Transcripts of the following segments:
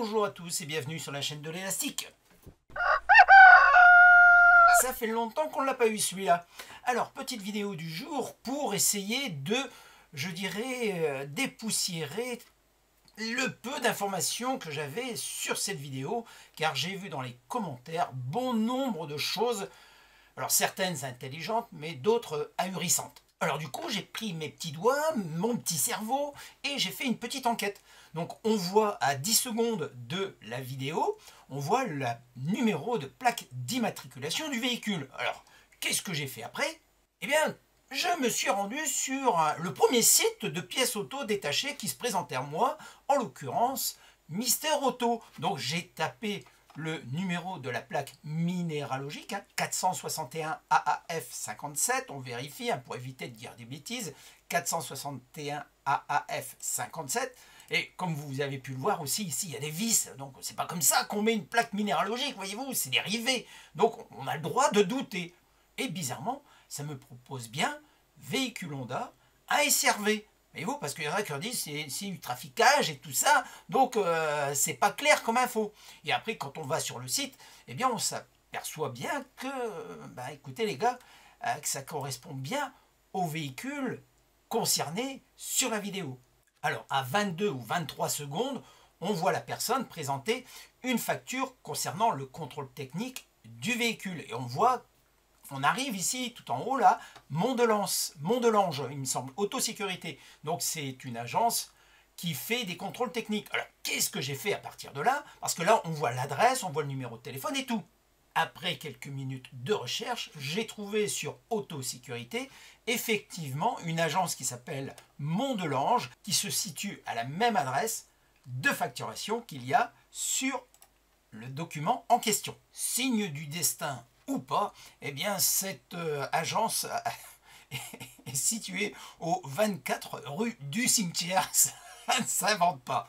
Bonjour à tous et bienvenue sur la chaîne de l'élastique. Ça fait longtemps qu'on ne l'a pas eu celui-là. Alors, petite vidéo du jour pour essayer de, je dirais, dépoussiérer le peu d'informations que j'avais sur cette vidéo, car j'ai vu dans les commentaires bon nombre de choses, alors certaines intelligentes, mais d'autres ahurissantes. Alors du coup, j'ai pris mes petits doigts, mon petit cerveau, et j'ai fait une petite enquête. Donc on voit à 10 secondes de la vidéo, on voit le numéro de plaque d'immatriculation du véhicule. Alors, qu'est-ce que j'ai fait après? Eh bien, je me suis rendu sur le premier site de pièces auto détachées qui se présentait à moi, en l'occurrence Mister Auto. Donc j'ai tapé le numéro de la plaque minéralogique, 461 AAF 57, on vérifie pour éviter de dire des bêtises, 461 AAF 57, et comme vous avez pu le voir aussi, ici il y a des vis, donc c'est pas comme ça qu'on met une plaque minéralogique, voyez-vous, c'est des rivets, donc on a le droit de douter. Et bizarrement, ça me propose bien véhicule Honda à SRV. Voyez-vous, parce qu'il y en a qui disent c'est du traficage et tout ça, donc c'est pas clair comme info. Et après, quand on va sur le site, eh bien on s'aperçoit bien que, écoutez les gars, que ça correspond bien au véhicule concerné sur la vidéo. Alors, à 22 ou 23 secondes, on voit la personne présenter une facture concernant le contrôle technique du véhicule. Et on voit, on arrive ici, tout en haut là, Mont-de-Lange, il me semble, autosécurité. Donc c'est une agence qui fait des contrôles techniques. Alors qu'est-ce que j'ai fait à partir de là? Parce que là on voit l'adresse, on voit le numéro de téléphone et tout. Après quelques minutes de recherche, j'ai trouvé sur autosécurité effectivement une agence qui s'appelle Mont-de-Lange, qui se situe à la même adresse de facturation qu'il y a sur le document en question. Signe du destin ou pas, eh bien cette agence est située au 24 rue du Cimetière. Ça ne s'invente pas.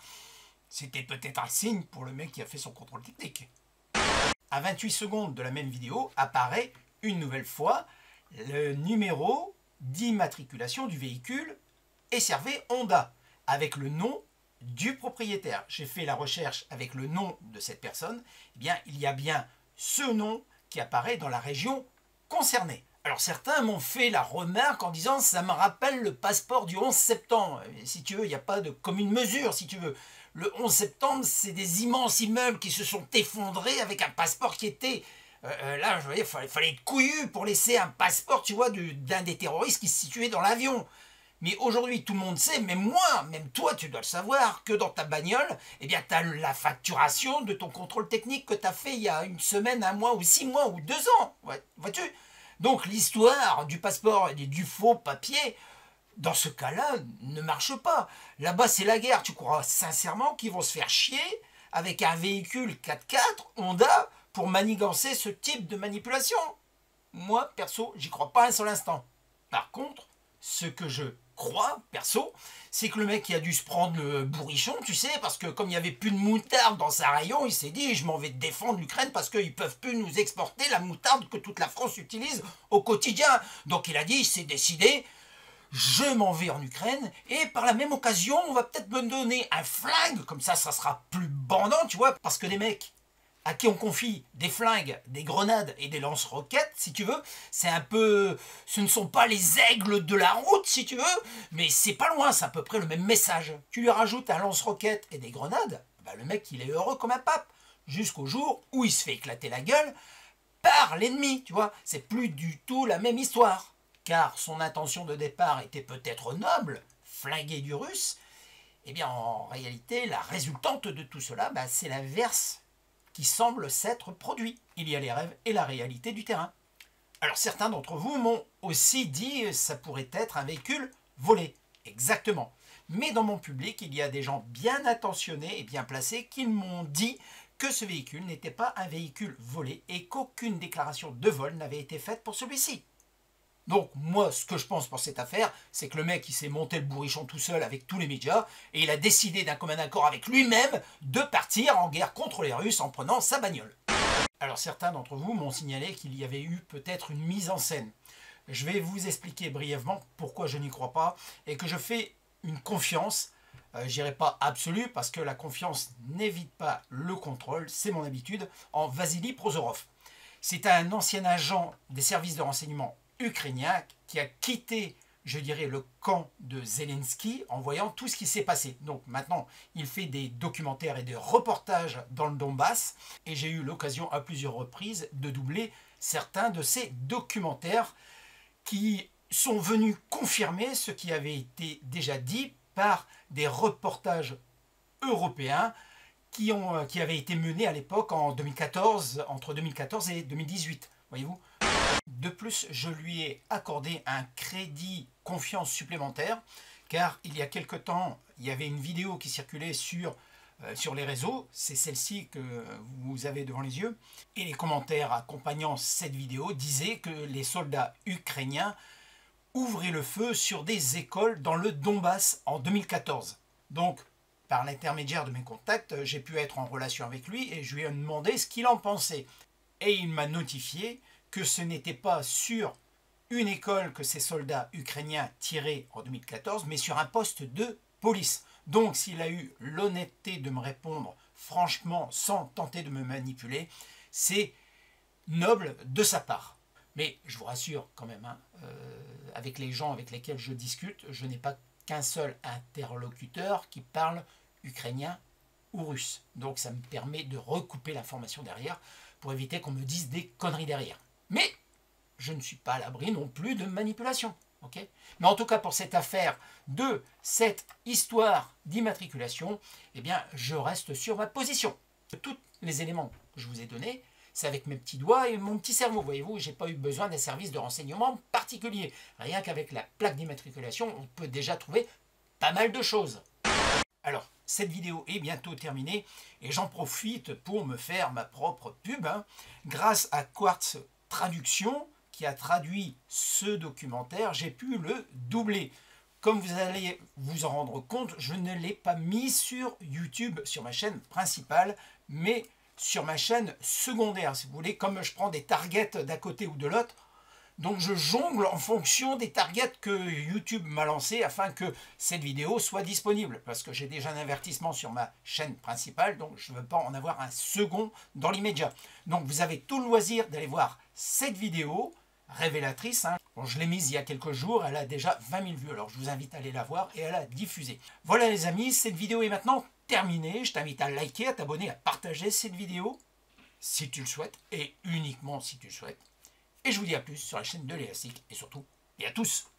C'était peut-être un signe pour le mec qui a fait son contrôle technique. À 28 secondes de la même vidéo apparaît une nouvelle fois le numéro d'immatriculation du véhicule SRV Honda avec le nom du propriétaire. J'ai fait la recherche avec le nom de cette personne. Eh bien, il y a bien ce nom qui apparaît dans la région concernée. Alors certains m'ont fait la remarque en disant ça me rappelle le passeport du 11 septembre. Et si tu veux, il n'y a pas de commune mesure, si tu veux. Le 11 septembre, c'est des immenses immeubles qui se sont effondrés avec un passeport qui était... là, je voyais, il fallait être couillu pour laisser un passeport, tu vois, d'un des terroristes qui se situait dans l'avion. Mais aujourd'hui, tout le monde sait, même moi, même toi, tu dois le savoir, que dans ta bagnole, eh bien, tu as la facturation de ton contrôle technique que tu as fait il y a une semaine, un mois, ou 6 mois, ou 2 ans. Ouais, vois-tu? Donc, l'histoire du passeport et du faux papier, dans ce cas-là, ne marche pas. Là-bas, c'est la guerre. Tu crois sincèrement qu'ils vont se faire chier avec un véhicule 4x4 Honda pour manigancer ce type de manipulation? Moi, perso, j'y crois pas un seul instant. Par contre, ce que je crois, perso, c'est que le mec qui a dû se prendre le bourrichon, tu sais, parce que comme il n'y avait plus de moutarde dans sa rayon, il s'est dit, je m'en vais défendre l'Ukraine parce qu'ils ne peuvent plus nous exporter la moutarde que toute la France utilise au quotidien. Donc il a dit, c'est décidé, je m'en vais en Ukraine, et par la même occasion, on va peut-être me donner un flingue, comme ça sera plus bandant, tu vois, parce que les mecs à qui on confie des flingues, des grenades et des lance-roquettes, si tu veux, c'est un peu... Ce ne sont pas les aigles de la route, si tu veux, mais c'est pas loin, c'est à peu près le même message. Tu lui rajoutes un lance-roquette et des grenades, le mec, il est heureux comme un pape, jusqu'au jour où il se fait éclater la gueule par l'ennemi, tu vois. C'est plus du tout la même histoire, car son intention de départ était peut-être noble, flinguer du russe, eh bien, en réalité, la résultante de tout cela, c'est l'inverse qui semble s'être produit. Il y a les rêves et la réalité du terrain. Alors certains d'entre vous m'ont aussi dit ça pourrait être un véhicule volé. Exactement. Mais dans mon public, il y a des gens bien intentionnés et bien placés qui m'ont dit que ce véhicule n'était pas un véhicule volé et qu'aucune déclaration de vol n'avait été faite pour celui-ci. Donc moi, ce que je pense pour cette affaire, c'est que le mec, il s'est monté le bourrichon tout seul avec tous les médias et il a décidé d'un commun accord avec lui-même de partir en guerre contre les Russes en prenant sa bagnole. Alors certains d'entre vous m'ont signalé qu'il y avait eu peut-être une mise en scène. Je vais vous expliquer brièvement pourquoi je n'y crois pas et que je fais une confiance je dirais pas absolue, parce que la confiance n'évite pas le contrôle, c'est mon habitude, en Vassili Prozorov. C'est un ancien agent des services de renseignement ukrainiens qui a quitté, je dirais, le camp de Zelensky en voyant tout ce qui s'est passé. Donc maintenant, il fait des documentaires et des reportages dans le Donbass, et j'ai eu l'occasion à plusieurs reprises de doubler certains de ces documentaires qui sont venus confirmer ce qui avait été déjà dit par des reportages européens qui avaient été menés à l'époque en 2014, entre 2014 et 2018, voyez-vous. De plus, je lui ai accordé un crédit confiance supplémentaire, car il y a quelque temps, il y avait une vidéo qui circulait sur les réseaux, c'est celle-ci que vous avez devant les yeux, et les commentaires accompagnant cette vidéo disaient que les soldats ukrainiens ouvraient le feu sur des écoles dans le Donbass en 2014. Donc, par l'intermédiaire de mes contacts, j'ai pu être en relation avec lui et je lui ai demandé ce qu'il en pensait. Et il m'a notifié que ce n'était pas sur une école que ces soldats ukrainiens tiraient en 2014, mais sur un poste de police. Donc, s'il a eu l'honnêteté de me répondre franchement, sans tenter de me manipuler, c'est noble de sa part. Mais je vous rassure quand même, hein, avec les gens avec lesquels je discute, je n'ai pas qu'un seul interlocuteur qui parle ukrainien ou russe. Donc ça me permet de recouper l'information derrière pour éviter qu'on me dise des conneries derrière. Mais je ne suis pas à l'abri non plus de manipulation. Okay, mais en tout cas, pour cette affaire de cette histoire d'immatriculation, eh bien, je reste sur ma position. Tous les éléments que je vous ai donnés, c'est avec mes petits doigts et mon petit cerveau. Voyez-vous, je n'ai pas eu besoin d'un service de renseignement particulier. Rien qu'avec la plaque d'immatriculation, on peut déjà trouver pas mal de choses. Alors, cette vidéo est bientôt terminée et j'en profite pour me faire ma propre pub. Hein. Grâce à Quartz Traduction, qui a traduit ce documentaire, j'ai pu le doubler. Comme vous allez vous en rendre compte, je ne l'ai pas mis sur YouTube, sur ma chaîne principale, mais sur ma chaîne secondaire, si vous voulez, comme je prends des targets d'un côté ou de l'autre. Donc je jongle en fonction des targets que YouTube m'a lancés afin que cette vidéo soit disponible. Parce que j'ai déjà un avertissement sur ma chaîne principale, donc je ne veux pas en avoir un second dans l'immédiat. Donc vous avez tout le loisir d'aller voir cette vidéo révélatrice. Hein. Bon, je l'ai mise il y a quelques jours, elle a déjà 20 000 vues. Alors je vous invite à aller la voir et à la diffuser. Voilà les amis, cette vidéo est maintenant terminée. Je t'invite à liker, à t'abonner, à partager cette vidéo si tu le souhaites et uniquement si tu le souhaites. Et je vous dis à plus sur la chaîne de l'Élastique et surtout, et à tous.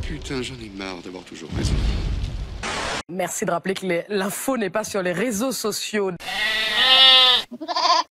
Putain, j'en ai marre d'avoir toujours raison. Merci de rappeler que l'info n'est pas sur les réseaux sociaux.